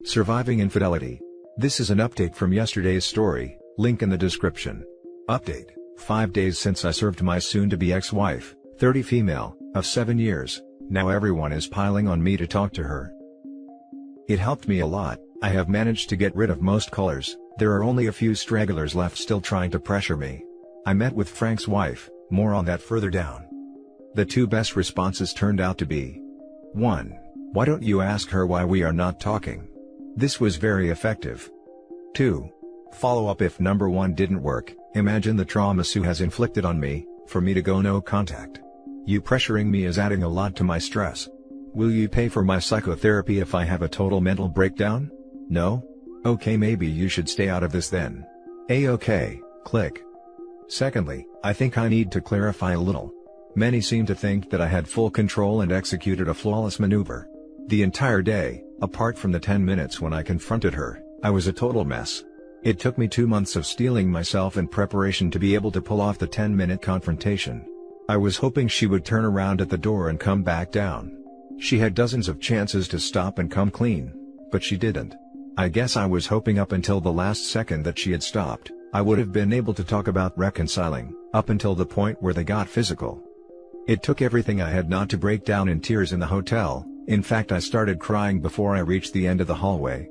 Surviving infidelity. This is an update from yesterday's story, link in the description. Update: 5 days since I served my soon-to-be ex-wife, 30 female, of 7 years, now everyone is piling on me to talk to her. It helped me a lot. I have managed to get rid of most callers, there are only a few stragglers left still trying to pressure me. I met with Frank's wife, more on that further down. The two best responses turned out to be: 1. Why don't you ask her why we are not talking? This was very effective. 2. Follow up if number 1 didn't work. Imagine the trauma Sue has inflicted on me, for me to go no contact. You pressuring me is adding a lot to my stress. Will you pay for my psychotherapy if I have a total mental breakdown? No? Okay, maybe you should stay out of this then. A-okay, click. Secondly, I think I need to clarify a little. Many seem to think that I had full control and executed a flawless maneuver. The entire day, apart from the 10 minutes when I confronted her, I was a total mess. It took me 2 months of steeling myself in preparation to be able to pull off the 10-minute confrontation. I was hoping she would turn around at the door and come back down. She had dozens of chances to stop and come clean, but she didn't. I guess I was hoping up until the last second that she had stopped, I would have been able to talk about reconciling, up until the point where they got physical. It took everything I had not to break down in tears in the hotel. In fact, I started crying before I reached the end of the hallway.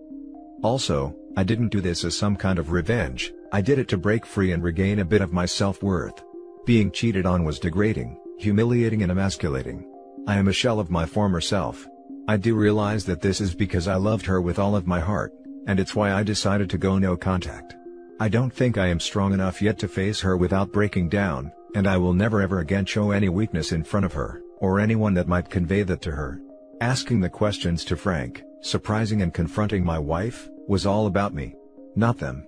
Also, I didn't do this as some kind of revenge, I did it to break free and regain a bit of my self-worth. Being cheated on was degrading, humiliating and emasculating. I am a shell of my former self. I do realize that this is because I loved her with all of my heart, and it's why I decided to go no contact. I don't think I am strong enough yet to face her without breaking down, and I will never ever again show any weakness in front of her, or anyone that might convey that to her. Asking the questions to Frank, surprising and confronting my wife, was all about me, not them.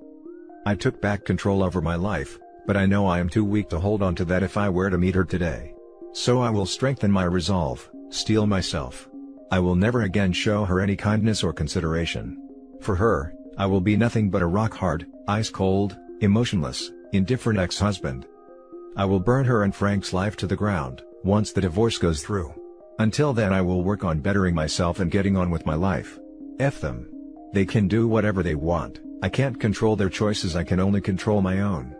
I took back control over my life, but I know I am too weak to hold on to that if I were to meet her today. So I will strengthen my resolve, steel myself. I will never again show her any kindness or consideration. For her, I will be nothing but a rock-hard, ice-cold, emotionless, indifferent ex-husband. I will burn her and Frank's life to the ground, once the divorce goes through. Until then I will work on bettering myself and getting on with my life. F them. They can do whatever they want, I can't control their choices, I can only control my own.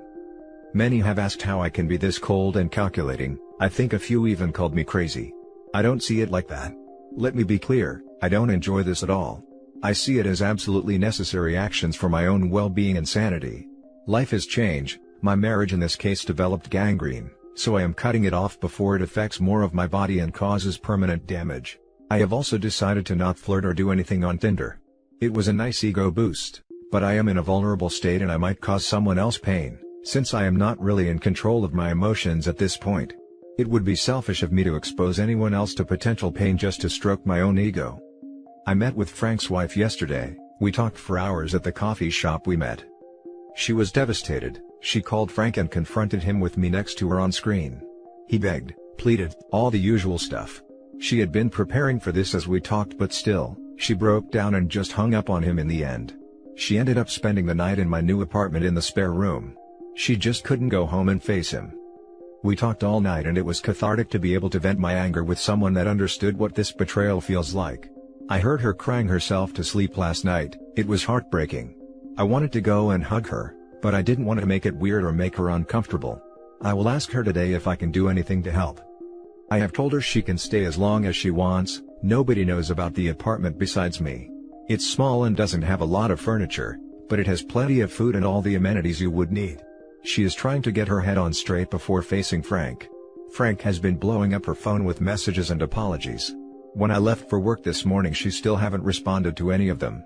Many have asked how I can be this cold and calculating, I think a few even called me crazy. I don't see it like that. Let me be clear, I don't enjoy this at all. I see it as absolutely necessary actions for my own well-being and sanity. Life is change, my marriage in this case developed gangrene, so I am cutting it off before it affects more of my body and causes permanent damage. I have also decided to not flirt or do anything on Tinder. It was a nice ego boost, but I am in a vulnerable state and I might cause someone else pain, since I am not really in control of my emotions at this point. It would be selfish of me to expose anyone else to potential pain just to stroke my own ego. I met with Frank's wife yesterday, we talked for hours at the coffee shop we met. She was devastated. She called Frank and confronted him with me next to her on screen. He begged, pleaded, all the usual stuff. She had been preparing for this as we talked, but still, she broke down and just hung up on him in the end. She ended up spending the night in my new apartment in the spare room. She just couldn't go home and face him. We talked all night and it was cathartic to be able to vent my anger with someone that understood what this betrayal feels like. I heard her crying herself to sleep last night, it was heartbreaking. I wanted to go and hug her, but I didn't want to make it weird or make her uncomfortable. I will ask her today if I can do anything to help. I have told her she can stay as long as she wants, nobody knows about the apartment besides me. It's small and doesn't have a lot of furniture, but it has plenty of food and all the amenities you would need. She is trying to get her head on straight before facing Frank. Frank has been blowing up her phone with messages and apologies. When I left for work this morning she still haven't responded to any of them.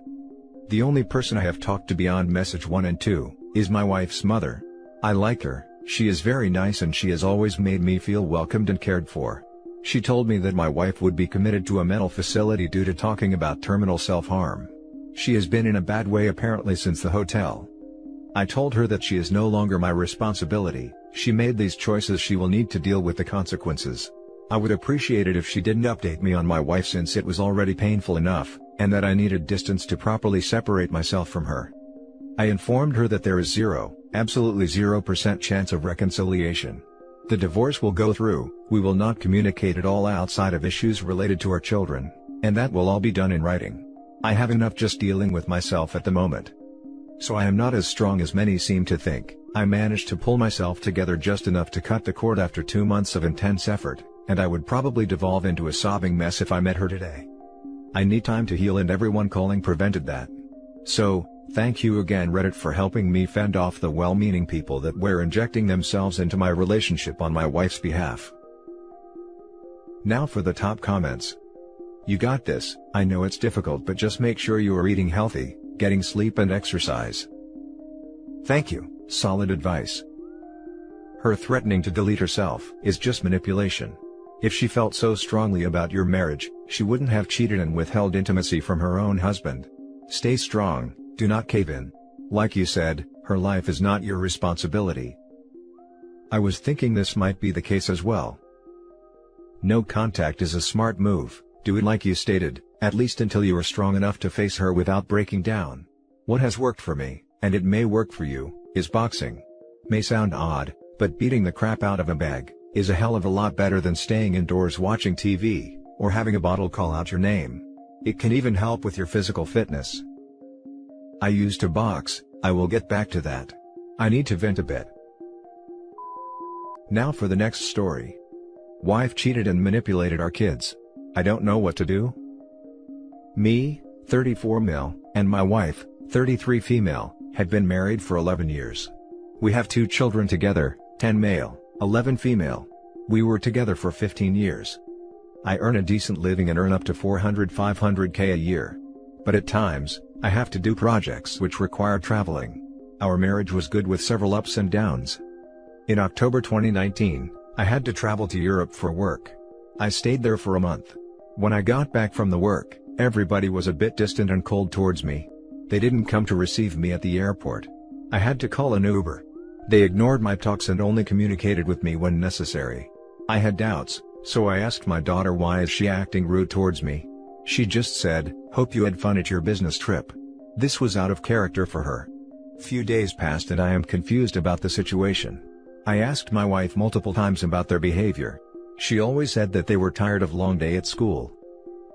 The only person I have talked to beyond message 1 and 2, is my wife's mother. I like her, she is very nice and she has always made me feel welcomed and cared for. She told me that my wife would be committed to a mental facility due to talking about terminal self-harm. She has been in a bad way apparently since the hotel. I told her that she is no longer my responsibility, she made these choices, she will need to deal with the consequences. I would appreciate it if she didn't update me on my wife since it was already painful enough, and that I needed distance to properly separate myself from her. I informed her that there is absolutely 0% chance of reconciliation. The divorce will go through, we will not communicate at all outside of issues related to our children, and that will all be done in writing. I have enough just dealing with myself at the moment. So I am not as strong as many seem to think. I managed to pull myself together just enough to cut the cord after 2 months of intense effort, and I would probably devolve into a sobbing mess if I met her today. I need time to heal, and everyone calling prevented that. So, thank you again Reddit for helping me fend off the well-meaning people that were injecting themselves into my relationship on my wife's behalf. Now for the top comments. You got this. I know it's difficult, but just make sure you are eating healthy, getting sleep and exercise. Thank you, solid advice. Her threatening to delete herself is just manipulation. If she felt so strongly about your marriage, she wouldn't have cheated and withheld intimacy from her own husband. Stay strong, do not cave in. Like you said, her life is not your responsibility. I was thinking this might be the case as well. No contact is a smart move. Do it like you stated, at least until you are strong enough to face her without breaking down. What has worked for me, and it may work for you, is boxing. May sound odd, but beating the crap out of a bag is a hell of a lot better than staying indoors watching TV, or having a bottle call out your name. It can even help with your physical fitness. I used to box. I will get back to that. I need to vent a bit. Now for the next story. Wife cheated and manipulated our kids. I don't know what to do. Me, 34 male, and my wife, 33 female, had been married for 11 years. We have 2 children together, 10 male, 11 female. We were together for 15 years. I earn a decent living and earn up to $400–500K a year. But at times, I have to do projects which require traveling. Our marriage was good with several ups and downs. In October 2019, I had to travel to Europe for work. I stayed there for a month. When I got back from the work, everybody was a bit distant and cold towards me. They didn't come to receive me at the airport. I had to call an Uber. They ignored my talks and only communicated with me when necessary. I had doubts, so I asked my daughter, why is she acting rude towards me? She just said, hope you had fun at your business trip. This was out of character for her. Few days passed and I am confused about the situation. I asked my wife multiple times about their behavior. She always said that they were tired of long day at school.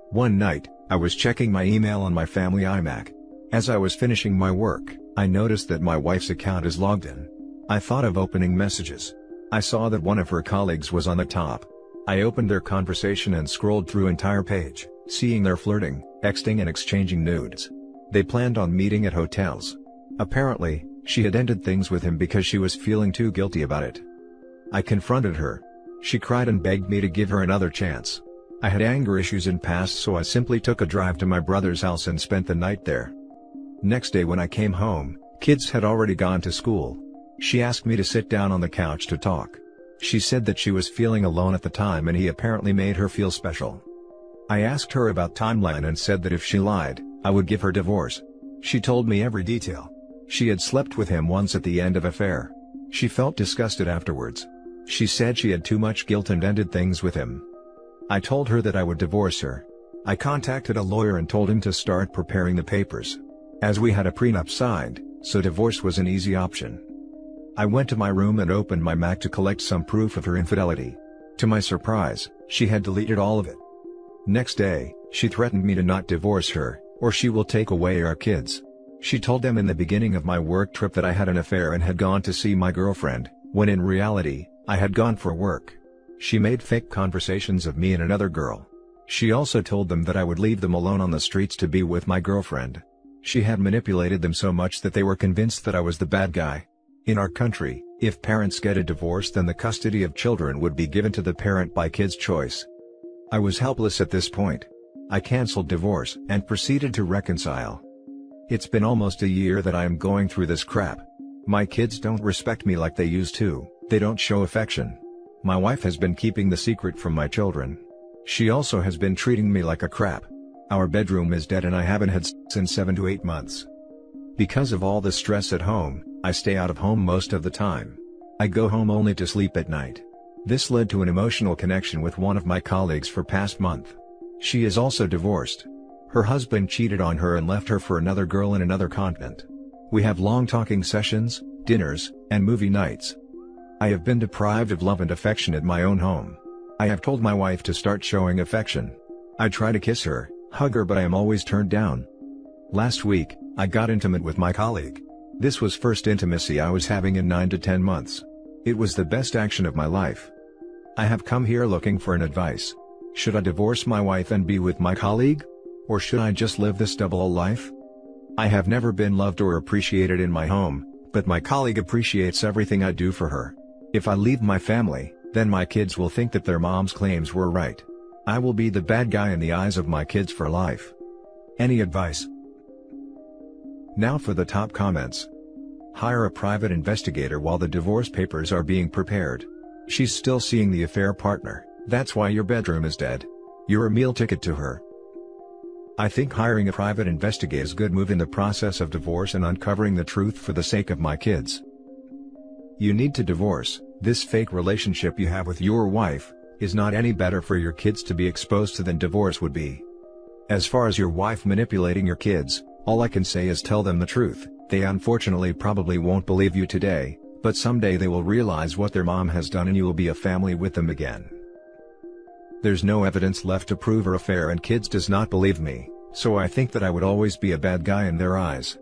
One night, I was checking my email on my family iMac. As I was finishing my work, I noticed that my wife's account is logged in. I thought of opening messages. I saw that one of her colleagues was on the top. I opened their conversation and scrolled through entire page, seeing their flirting, texting and exchanging nudes. They planned on meeting at hotels. Apparently, she had ended things with him because she was feeling too guilty about it. I confronted her. She cried and begged me to give her another chance. I had anger issues in past, so I simply took a drive to my brother's house and spent the night there. Next day when I came home, kids had already gone to school. She asked me to sit down on the couch to talk. She said that she was feeling alone at the time and he apparently made her feel special. I asked her about timeline and said that if she lied, I would give her divorce. She told me every detail. She had slept with him once at the end of affair. She felt disgusted afterwards. She said she had too much guilt and ended things with him. I told her that I would divorce her. I contacted a lawyer and told him to start preparing the papers. As we had a prenup signed, so divorce was an easy option. I went to my room and opened my Mac to collect some proof of her infidelity. To my surprise, she had deleted all of it. Next day, she threatened me to not divorce her, or she will take away our kids. She told them in the beginning of my work trip that I had an affair and had gone to see my girlfriend, when in reality, I had gone for work. She made fake conversations of me and another girl. She also told them that I would leave them alone on the streets to be with my girlfriend. She had manipulated them so much that they were convinced that I was the bad guy. In our country, if parents get a divorce, then the custody of children would be given to the parent by kid's choice. I was helpless at this point. I canceled divorce and proceeded to reconcile. It's been almost a year that I am going through this crap. My kids don't respect me like they used to, they don't show affection. My wife has been keeping the secret from my children. She also has been treating me like a crap. Our bedroom is dead and I haven't had sex in 7 to 8 months. Because of all the stress at home, I stay out of home most of the time. I go home only to sleep at night. This led to an emotional connection with one of my colleagues for past month. She is also divorced. Her husband cheated on her and left her for another girl in another continent. We have long talking sessions, dinners, and movie nights. I have been deprived of love and affection at my own home. I have told my wife to start showing affection. I try to kiss her, hug her, but I am always turned down. Last week, I got intimate with my colleague. This was first intimacy I was having in 9 to 10 months. It was the best action of my life. I have come here looking for an advice. Should I divorce my wife and be with my colleague? Or should I just live this double life? I have never been loved or appreciated in my home, but my colleague appreciates everything I do for her. If I leave my family, then my kids will think that their mom's claims were right. I will be the bad guy in the eyes of my kids for life. Any advice? Now for the top comments. Hire a private investigator while the divorce papers are being prepared. She's still seeing the affair partner, that's why your bedroom is dead. You're a meal ticket to her. I think hiring a private investigator is a good move in the process of divorce and uncovering the truth for the sake of my kids. You need to divorce. This fake relationship you have with your wife is not any better for your kids to be exposed to than divorce would be. As far as your wife manipulating your kids, all I can say is tell them the truth. They unfortunately probably won't believe you today, but someday they will realize what their mom has done and you will be a family with them again. There's no evidence left to prove her affair and kids does not believe me, so I think that I would always be a bad guy in their eyes.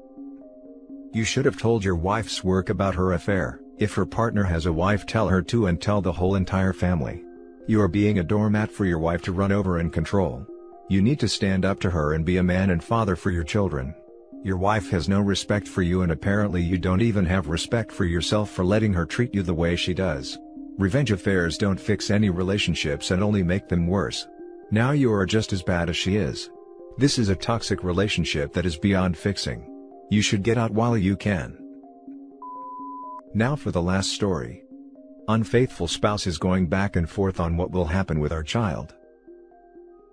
You should have told your wife's work about her affair. If her partner has a wife, tell her to and tell the whole entire family. You are being a doormat for your wife to run over and control. You need to stand up to her and be a man and father for your children. Your wife has no respect for you and apparently you don't even have respect for yourself for letting her treat you the way she does. Revenge affairs don't fix any relationships and only make them worse. Now you are just as bad as she is. This is a toxic relationship that is beyond fixing. You should get out while you can. Now for the last story. Unfaithful spouse is going back and forth on what will happen with our child.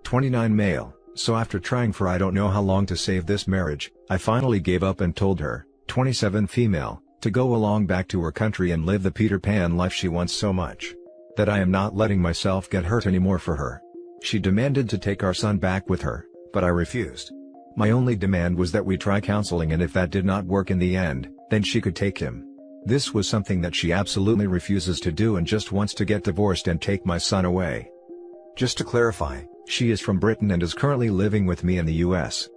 29 male. So after trying for I don't know how long to save this marriage, I finally gave up and told her, 27 female, to go along back to her country and live the Peter Pan life she wants so much. That I am not letting myself get hurt anymore for her. She demanded to take our son back with her, but I refused. My only demand was that we try counseling and if that did not work in the end, then she could take him. This was something that she absolutely refuses to do and just wants to get divorced and take my son away. Just to clarify, she is from Britain and is currently living with me in the US.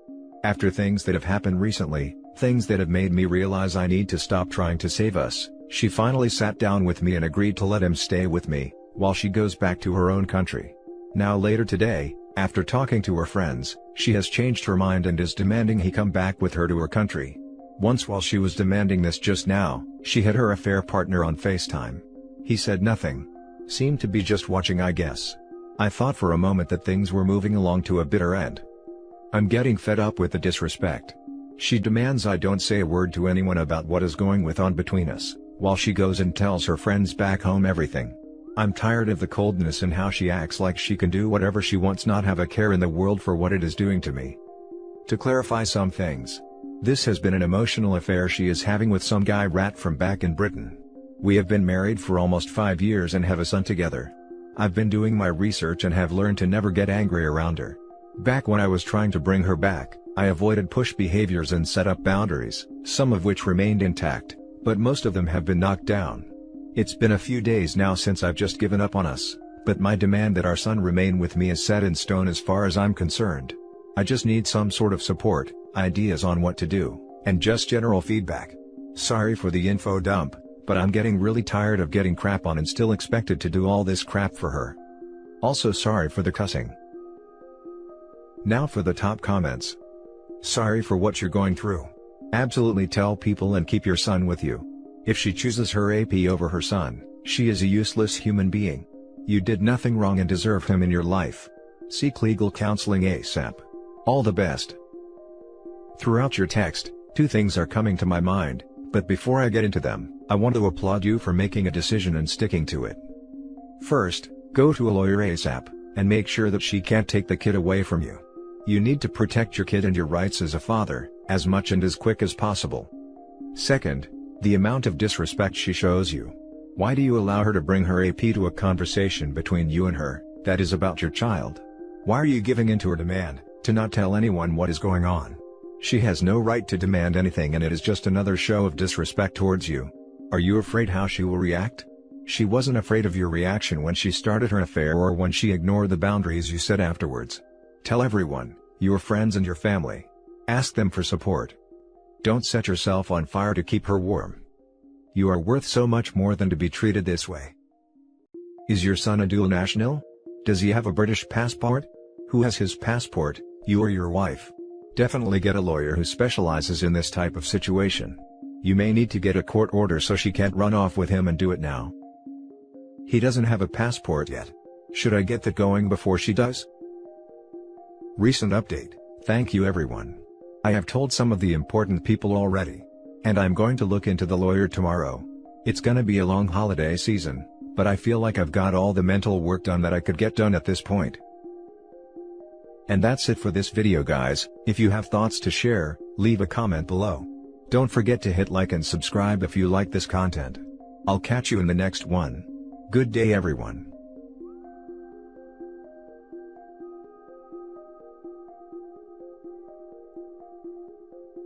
After things that have happened recently, things that have made me realize I need to stop trying to save us, she finally sat down with me and agreed to let him stay with me, while she goes back to her own country. Now later today, after talking to her friends, she has changed her mind and is demanding he come back with her to her country. Once while she was demanding this just now, she had her affair partner on FaceTime. He said nothing. Seemed to be just watching I guess. I thought for a moment that things were moving along to a bitter end. I'm getting fed up with the disrespect. She demands I don't say a word to anyone about what is going on between us, while she goes and tells her friends back home everything. I'm tired of the coldness and how she acts like she can do whatever she wants, not have a care in the world for what it is doing to me. To clarify some things. This has been an emotional affair she is having with some guy rat from back in Britain. We have been married for almost 5 years and have a son together. I've been doing my research and have learned to never get angry around her. Back when I was trying to bring her back, I avoided push behaviors and set up boundaries, some of which remained intact, but most of them have been knocked down. It's been a few days now since I've just given up on us, but my demand that our son remain with me is set in stone as far as I'm concerned. I just need some sort of support, ideas on what to do, and just general feedback. Sorry for the info dump, but I'm getting really tired of getting crap on and still expected to do all this crap for her. Also sorry for the cussing. Now for the top comments. Sorry for what you're going through. Absolutely tell people and keep your son with you. If she chooses her AP over her son, she is a useless human being. You did nothing wrong and deserve him in your life. Seek legal counseling ASAP. All the best. Throughout your text, 2 things are coming to my mind, but before I get into them, I want to applaud you for making a decision and sticking to it. First, go to a lawyer ASAP, and make sure that she can't take the kid away from you. You need to protect your kid and your rights as a father, as much and as quick as possible. Second, the amount of disrespect she shows you. Why do you allow her to bring her AP to a conversation between you and her, that is about your child? Why are you giving in to her demand, to not tell anyone what is going on? She has no right to demand anything and it is just another show of disrespect towards you. Are you afraid how she will react? She wasn't afraid of your reaction when she started her affair or when she ignored the boundaries you set afterwards. Tell everyone, your friends and your family. Ask them for support. Don't set yourself on fire to keep her warm. You are worth so much more than to be treated this way. Is your son a dual national? Does he have a British passport? Who has his passport, you or your wife? Definitely get a lawyer who specializes in this type of situation. You may need to get a court order so she can't run off with him and do it now. He doesn't have a passport yet. Should I get that going before she does? Recent update. Thank you everyone. I have told some of the important people already. And I'm going to look into the lawyer tomorrow. It's gonna be a long holiday season, but I feel like I've got all the mental work done that I could get done at this point. And that's it for this video guys. If you have thoughts to share, leave a comment below. Don't forget to hit like and subscribe if you like this content. I'll catch you in the next one. Good day everyone.